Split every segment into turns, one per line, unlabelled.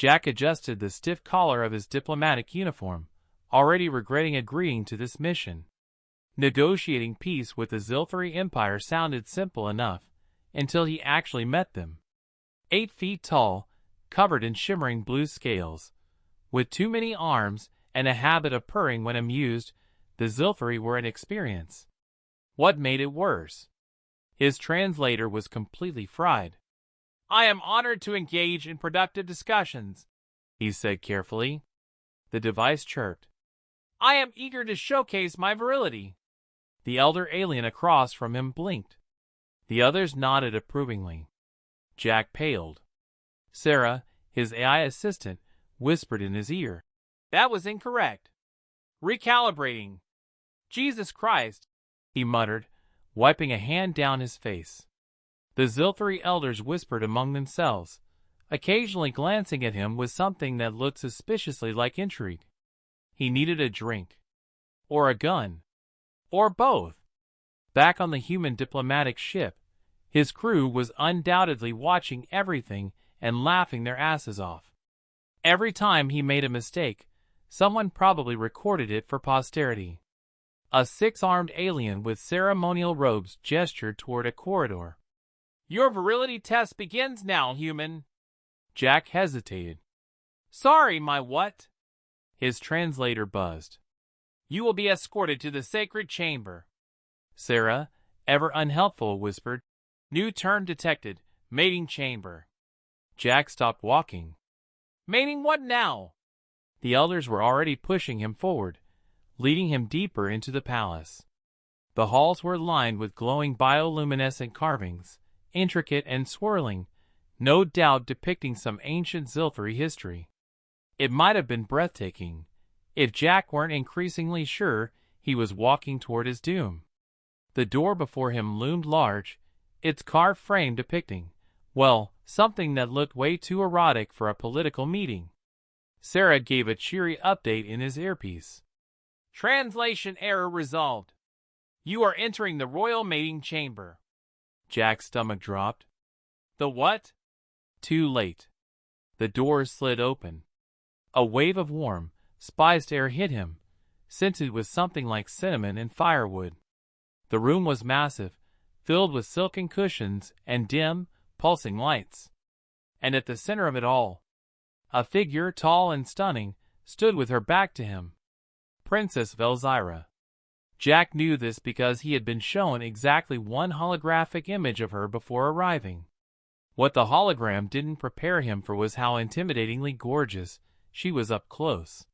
Jack adjusted the stiff collar of his diplomatic uniform, already regretting agreeing to this mission. Negotiating peace with the Zilthari Empire sounded simple enough, until he actually met them. 8 feet tall, covered in shimmering blue scales, with too many arms and a habit of purring when amused, the Zilthari were an experience. What made it worse? His translator was completely fried. "I am honored to engage in productive discussions," he said carefully. The device chirped. "I am eager to showcase my virility." The elder alien across from him blinked. The others nodded approvingly. Jack paled. Sarah, his AI assistant, whispered in his ear. "That was incorrect. Recalibrating." "Jesus Christ," he muttered, wiping a hand down his face. The Zilthari elders whispered among themselves, occasionally glancing at him with something that looked suspiciously like intrigue. He needed a drink. Or a gun. Or both. Back on the human diplomatic ship, his crew was undoubtedly watching everything and laughing their asses off. Every time he made a mistake, someone probably recorded it for posterity. A 6-armed alien with ceremonial robes gestured toward a corridor. "Your virility test begins now, human." Jack hesitated. "Sorry, my what?" His translator buzzed. "You will be escorted to the sacred chamber." Sarah, ever unhelpful, whispered, "New turn detected. Mating chamber." Jack stopped walking. "Mating what now?" The elders were already pushing him forward, leading him deeper into the palace. The halls were lined with glowing bioluminescent carvings, intricate and swirling, no doubt depicting some ancient Zilthari history. It might have been breathtaking, if Jack weren't increasingly sure he was walking toward his doom. The door before him loomed large, its carved frame depicting, well, something that looked way too erotic for a political meeting. Sarah gave a cheery update in his earpiece. "Translation error resolved. You are entering the royal mating chamber." Jack's stomach dropped. "The what?" Too late. The doors slid open. A wave of warm, spiced air hit him, scented with something like cinnamon and firewood. The room was massive, filled with silken cushions and dim, pulsing lights. And at the center of it all, a figure tall and stunning stood with her back to him. Princess Velzyra. Jack knew this because he had been shown exactly one holographic image of her before arriving. What the hologram didn't prepare him for was how intimidatingly gorgeous she was up close.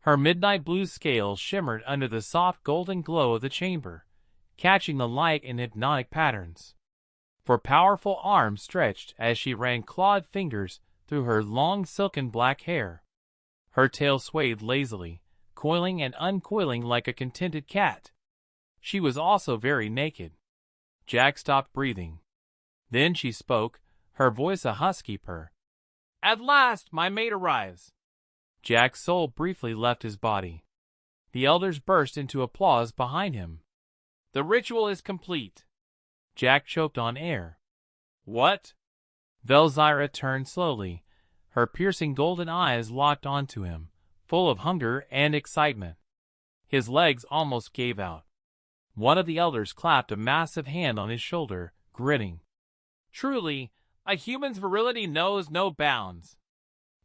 Her midnight blue scales shimmered under the soft golden glow of the chamber, catching the light in hypnotic patterns. Her powerful arms stretched as she ran clawed fingers through her long silken black hair. Her tail swayed lazily, coiling and uncoiling like a contented cat. She was also very naked. Jack stopped breathing. Then she spoke, her voice a husky purr. "At last my mate arrives." Jack's soul briefly left his body. The elders burst into applause behind him. "The ritual is complete." Jack choked on air. "What?" Velzyra turned slowly, her piercing golden eyes locked onto him, full of hunger and excitement. His legs almost gave out. One of the elders clapped a massive hand on his shoulder, grinning. "Truly, a human's virility knows no bounds."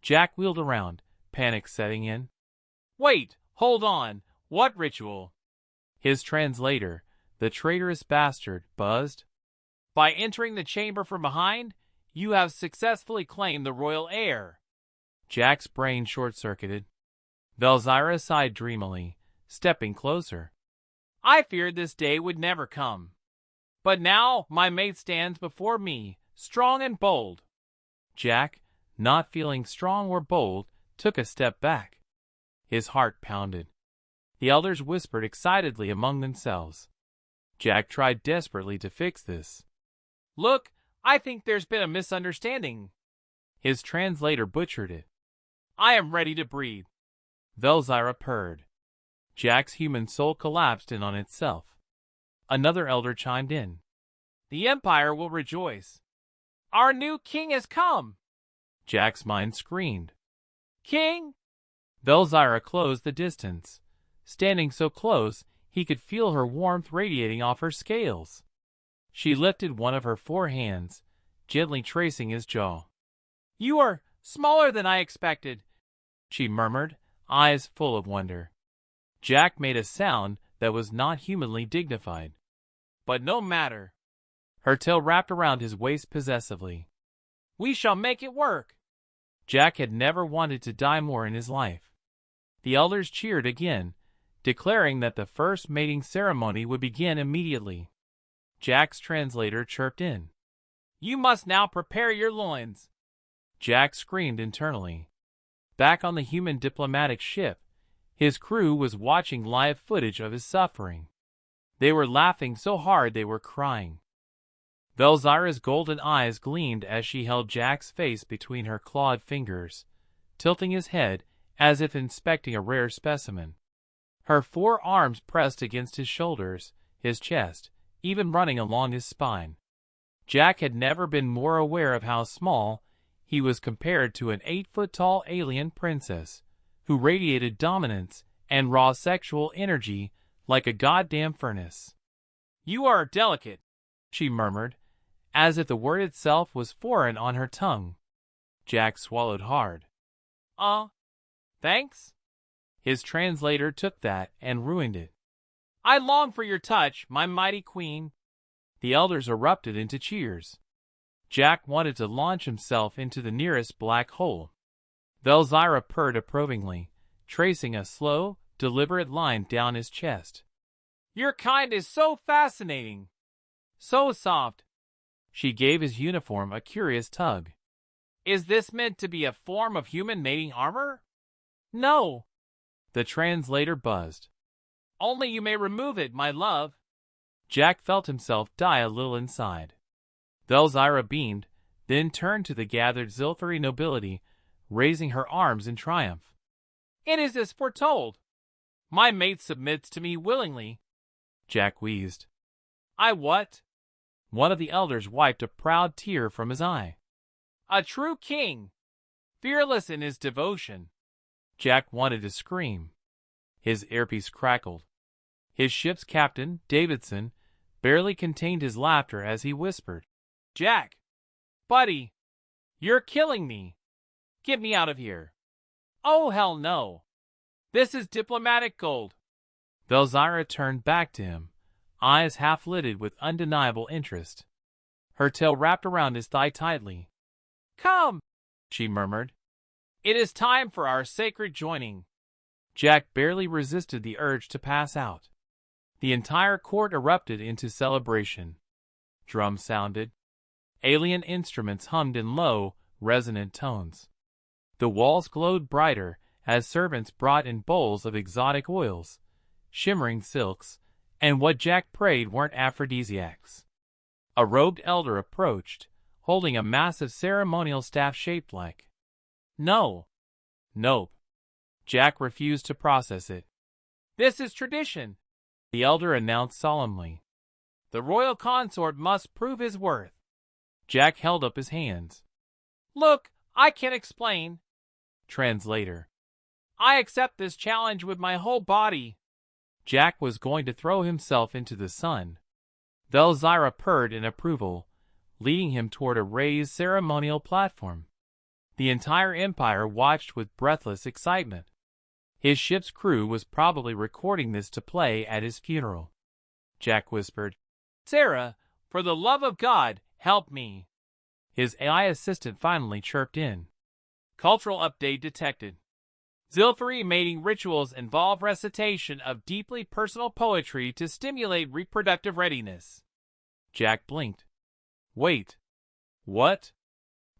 Jack wheeled around, panic setting in. "Wait, hold on, what ritual?" His translator, the traitorous bastard, buzzed. "By entering the chamber from behind, you have successfully claimed the royal heir." Jack's brain short-circuited. Velzyra sighed dreamily, stepping closer. "I feared this day would never come. But now my mate stands before me, strong and bold." Jack, not feeling strong or bold, took a step back. His heart pounded. The elders whispered excitedly among themselves. Jack tried desperately to fix this. "Look, I think there's been a misunderstanding." His translator butchered it. "I am ready to breathe." Velzyra purred. Jack's human soul collapsed in on itself. Another elder chimed in. "The Empire will rejoice. Our new king has come." Jack's mind screamed. King! Velzyra closed the distance, standing so close he could feel her warmth radiating off her scales. She lifted one of her 4 hands, gently tracing his jaw. You are smaller than I expected, she murmured, eyes full of wonder. Jack made a sound that was not humanly dignified. But no matter. Her tail wrapped around his waist possessively. We shall make it work. Jack had never wanted to die more in his life. The elders cheered again, declaring that the first mating ceremony would begin immediately. Jack's translator chirped in. You must now prepare your loins. Jack screamed internally. Back on the human diplomatic ship, his crew was watching live footage of his suffering. They were laughing so hard they were crying. Velzyra's golden eyes gleamed as she held Jack's face between her clawed fingers, tilting his head as if inspecting a rare specimen. Her 4 arms pressed against his shoulders, his chest, even running along his spine. Jack had never been more aware of how small he was compared to an 8-foot-tall alien princess, who radiated dominance and raw sexual energy like a goddamn furnace. You are delicate, she murmured, as if the word itself was foreign on her tongue. Jack swallowed hard. Thanks? His translator took that and ruined it. I long for your touch, my mighty queen. The elders erupted into cheers. Jack wanted to launch himself into the nearest black hole. Velzyra purred approvingly, tracing a slow, deliberate line down his chest. Your kind is so fascinating. So soft. She gave his uniform a curious tug. Is this meant to be a form of human mating armor? No. The translator buzzed. Only you may remove it, my love. Jack felt himself die a little inside. Velzyra beamed, then turned to the gathered Zilthari nobility, raising her arms in triumph. It is as foretold. My mate submits to me willingly. Jack wheezed. I what? One of the elders wiped a proud tear from his eye. A true king, fearless in his devotion. Jack wanted to scream. His earpiece crackled. His ship's captain, Davidson, barely contained his laughter as he whispered. Jack, buddy, you're killing me. Get me out of here. Oh, hell no. This is diplomatic gold. Velzyra turned back to him, eyes half-lidded with undeniable interest. Her tail wrapped around his thigh tightly. Come, she murmured. It is time for our sacred joining. Jack barely resisted the urge to pass out. The entire court erupted into celebration. Drums sounded. Alien instruments hummed in low, resonant tones. The walls glowed brighter as servants brought in bowls of exotic oils, shimmering silks, and what Jack prayed weren't aphrodisiacs. A robed elder approached, holding a massive ceremonial staff shaped like. No. Nope. Jack refused to process it. This is tradition, the elder announced solemnly. The royal consort must prove his worth. Jack held up his hands. Look, I can explain. Translator. I accept this challenge with my whole body. Jack was going to throw himself into the sun. Velzyra purred in approval, leading him toward a raised ceremonial platform. The entire empire watched with breathless excitement. His ship's crew was probably recording this to play at his funeral. Jack whispered, Sarah, for the love of God, help me. His AI assistant finally chirped in. Cultural update detected. Zilthari mating rituals involve recitation of deeply personal poetry to stimulate reproductive readiness. Jack blinked. Wait. What?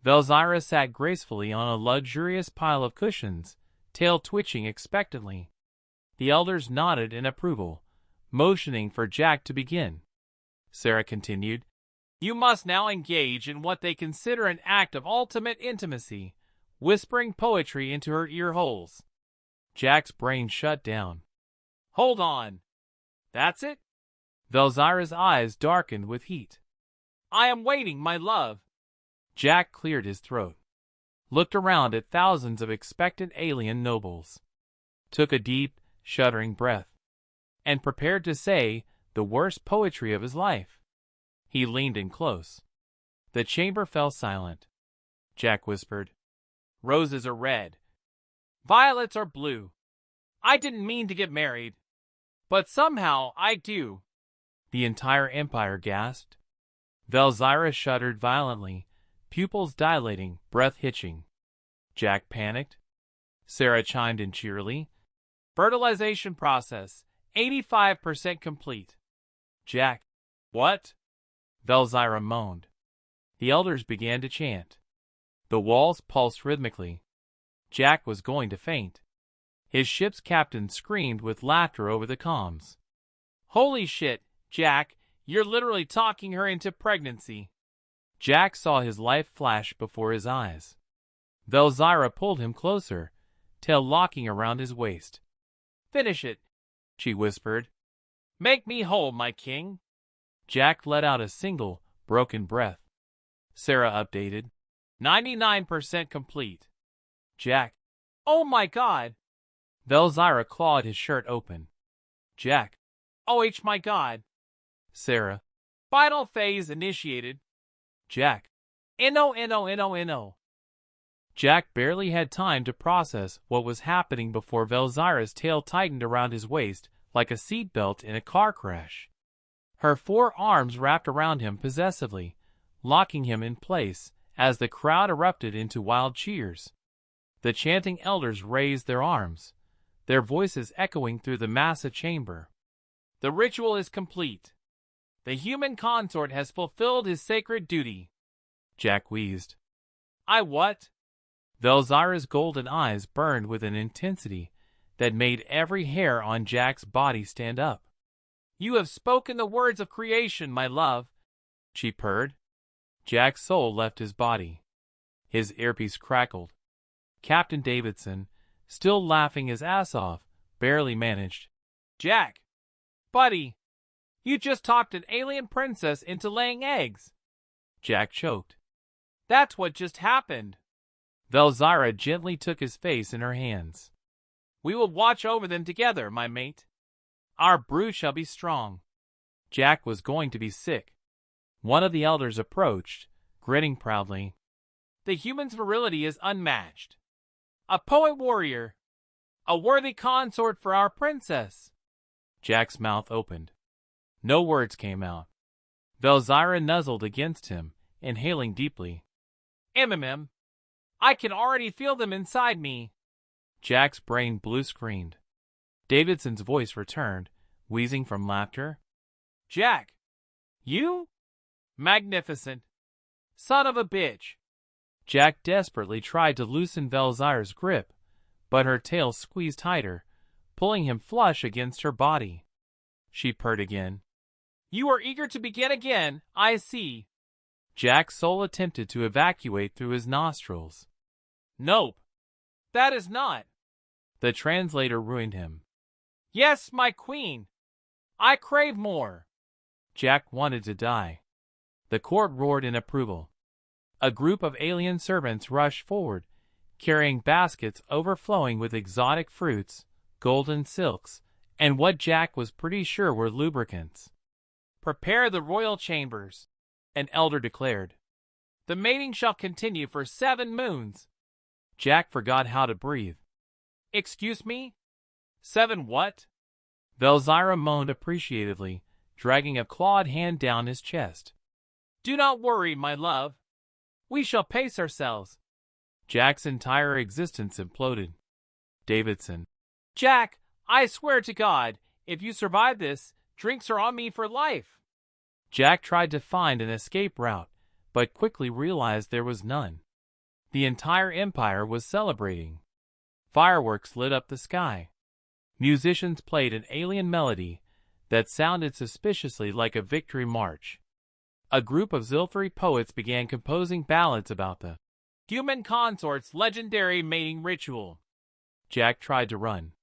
Velzyra sat gracefully on a luxurious pile of cushions, tail twitching expectantly. The elders nodded in approval, motioning for Jack to begin. Sarah continued, You must now engage in what they consider an act of ultimate intimacy, whispering poetry into her ear holes. Jack's brain shut down. Hold on. That's it? Velzyra's eyes darkened with heat. I am waiting, my love. Jack cleared his throat. looked around at thousands of expectant alien nobles, took a deep, shuddering breath, and prepared to say the worst poetry of his life. He leaned in close. The chamber fell silent. Jack whispered, "Roses are red. Violets are blue. I didn't mean to get married, but somehow I do." The entire empire gasped. Velzyra shuddered violently, pupils dilating, breath hitching. Jack panicked. Sarah chimed in cheerily, "Fertilization process, 85% complete." Jack, "What?" Velzyra moaned. The elders began to chant. The walls pulsed rhythmically. Jack was going to faint. His ship's captain screamed with laughter over the comms. "Holy shit, Jack, you're literally talking her into pregnancy." Jack saw his life flash before his eyes. Velzyra pulled him closer, tail locking around his waist. "Finish it," she whispered. "Make me whole, my king." Jack let out a single, broken breath. Sarah updated, 99% complete. Jack, "Oh my god." Velzyra clawed his shirt open. Jack, "Oh my god." Sarah, "Final phase initiated." Jack, "Inno. Jack barely had time to process what was happening before Velzyra's tail tightened around his waist like a seatbelt in a car crash. Her 4 arms wrapped around him possessively, locking him in place as the crowd erupted into wild cheers. The chanting elders raised their arms, their voices echoing through the massive chamber. "The ritual is complete. The human consort has fulfilled his sacred duty." Jack wheezed. "I what?" Velzyra's golden eyes burned with an intensity that made every hair on Jack's body stand up. "You have spoken the words of creation, my love," she purred. Jack's soul left his body. His earpiece crackled. Captain Davidson, still laughing his ass off, barely managed. "Jack, buddy, you just talked an alien princess into laying eggs." Jack choked. "That's what just happened." Velzyra gently took his face in her hands. "We will watch over them together, my mate. Our brood shall be strong." Jack was going to be sick. One of the elders approached, grinning proudly. "The human's virility is unmatched. A poet warrior. A worthy consort for our princess." Jack's mouth opened. No words came out. Velzyra nuzzled against him, inhaling deeply. "MMM. I can already feel them inside me." Jack's brain blue-screened. Davidson's voice returned, wheezing from laughter. "Jack, you? Magnificent. Son of a bitch." Jack desperately tried to loosen Velzyra's grip, but her tail squeezed tighter, pulling him flush against her body. She purred again. "You are eager to begin again, I see." Jack's soul attempted to evacuate through his nostrils. "Nope. That is not." The translator ruined him. "Yes, my queen. I crave more." Jack wanted to die. The court roared in approval. A group of alien servants rushed forward, carrying baskets overflowing with exotic fruits, golden silks, and what Jack was pretty sure were lubricants. "Prepare the royal chambers," an elder declared. "The mating shall continue for 7 moons." Jack forgot how to breathe. "Excuse me? 7 what?" Velzyra moaned appreciatively, dragging a clawed hand down his chest. "Do not worry, my love. We shall pace ourselves." Jack's entire existence imploded. Davidson. "Jack, I swear to God, if you survive this, drinks are on me for life." Jack tried to find an escape route, but quickly realized there was none. The entire empire was celebrating. Fireworks lit up the sky. Musicians played an alien melody that sounded suspiciously like a victory march. A group of Zilfari poets began composing ballads about the human consort's legendary mating ritual. Jack tried to run.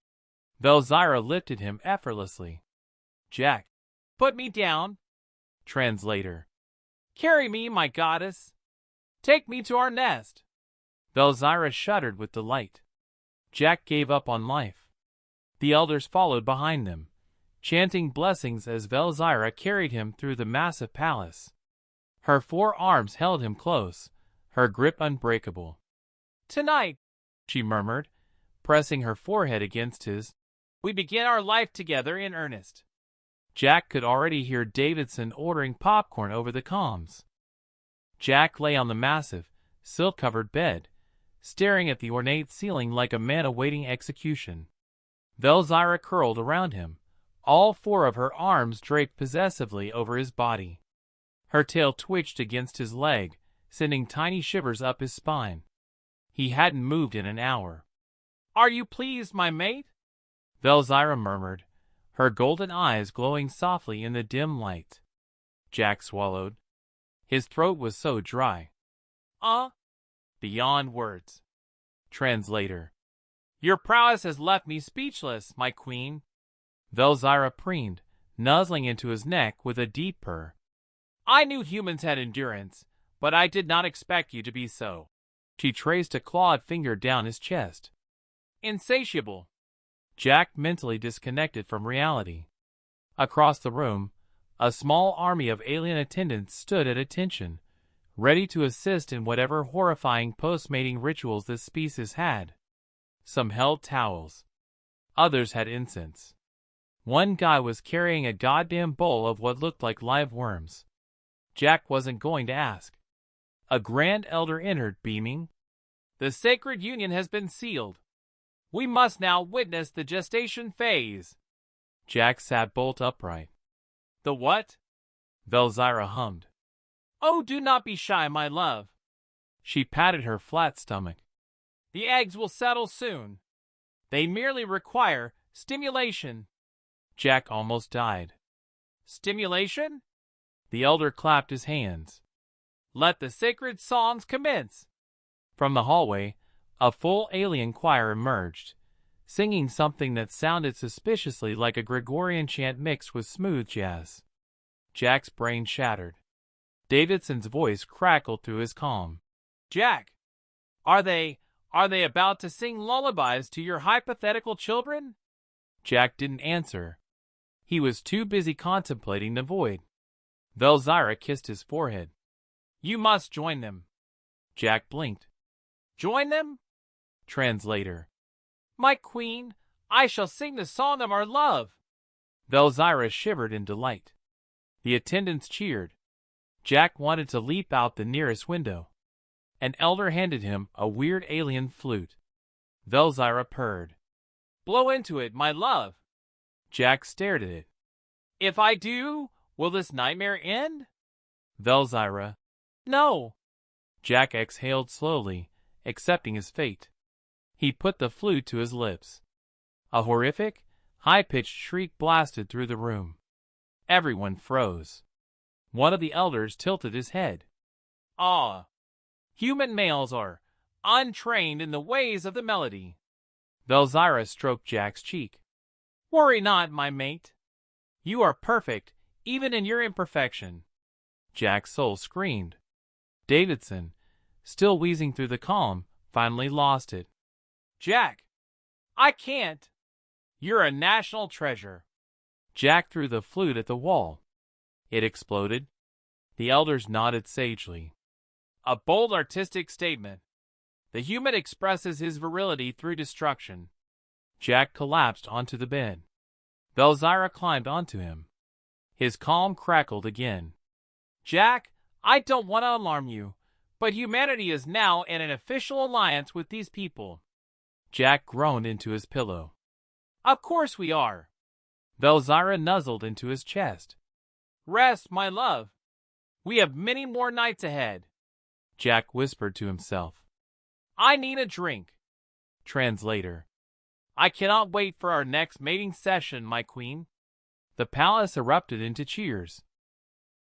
Velzyra lifted him effortlessly. "Jack, put me down." Translator. "Carry me, my goddess. Take me to our nest." Velzyra shuddered with delight. Jack gave up on life. The elders followed behind them, chanting blessings as Velzyra carried him through the massive palace. Her 4 arms held him close, her grip unbreakable. "Tonight," she murmured, pressing her forehead against his, "we begin our life together in earnest." Jack could already hear Davidson ordering popcorn over the comms. Jack lay on the massive, silk-covered bed, staring at the ornate ceiling like a man awaiting execution. Velzyra curled around him, all 4 of her arms draped possessively over his body. Her tail twitched against his leg, sending tiny shivers up his spine. He hadn't moved in an hour. "Are you pleased, my mate?" Velzyra murmured, her golden eyes glowing softly in the dim light. Jack swallowed. His throat was so dry. Beyond words. Translator. "Your prowess has left me speechless, my queen." Velzyra preened, nuzzling into his neck with a deep purr. "I knew humans had endurance, but I did not expect you to be so." She traced a clawed finger down his chest. "Insatiable." Jack mentally disconnected from reality. Across the room, a small army of alien attendants stood at attention, ready to assist in whatever horrifying post-mating rituals this species had. Some held towels. Others had incense. One guy was carrying a goddamn bowl of what looked like live worms. Jack wasn't going to ask. A Grand Elder entered, beaming. "The sacred union has been sealed. We must now witness the gestation phase." Jack sat bolt upright. "The what?" Velzyra hummed. "Oh, do not be shy, my love." She patted her flat stomach. "The eggs will settle soon. They merely require stimulation." Jack almost died. "Stimulation?" The elder clapped his hands. "Let the sacred songs commence." From the hallway, a full alien choir emerged, singing something that sounded suspiciously like a Gregorian chant mixed with smooth jazz. Jack's brain shattered. Davidson's voice crackled through his calm. "Jack, are they about to sing lullabies to your hypothetical children?" Jack didn't answer. He was too busy contemplating the void. Velzyra kissed his forehead. "You must join them." Jack blinked. "Join them?" Translator. "My queen, I shall sing the song of our love." Velzyra shivered in delight. The attendants cheered. Jack wanted to leap out the nearest window. An elder handed him a weird alien flute. Velzyra purred. "Blow into it, my love." Jack stared at it. "If I do, will this nightmare end?" Velzyra. "No." Jack exhaled slowly, accepting his fate. He put the flute to his lips. A horrific, high-pitched shriek blasted through the room. Everyone froze. One of the elders tilted his head. "Ah, human males are untrained in the ways of the melody." Velzyra stroked Jack's cheek. "Worry not, my mate. You are perfect, even in your imperfection." Jack's soul screamed. Davidson, still wheezing through the calm, finally lost it. "Jack, I can't. You're a national treasure." Jack threw the flute at the wall. It exploded. The elders nodded sagely. "A bold artistic statement. The human expresses his virility through destruction." Jack collapsed onto the bed. Velzyra climbed onto him. His calm crackled again. "Jack, I don't want to alarm you, but humanity is now in an official alliance with these people." Jack groaned into his pillow. "Of course we are." Velzyra nuzzled into his chest. "Rest, my love. We have many more nights ahead." Jack whispered to himself. "I need a drink." Translator. "I cannot wait for our next mating session, my queen." The palace erupted into cheers.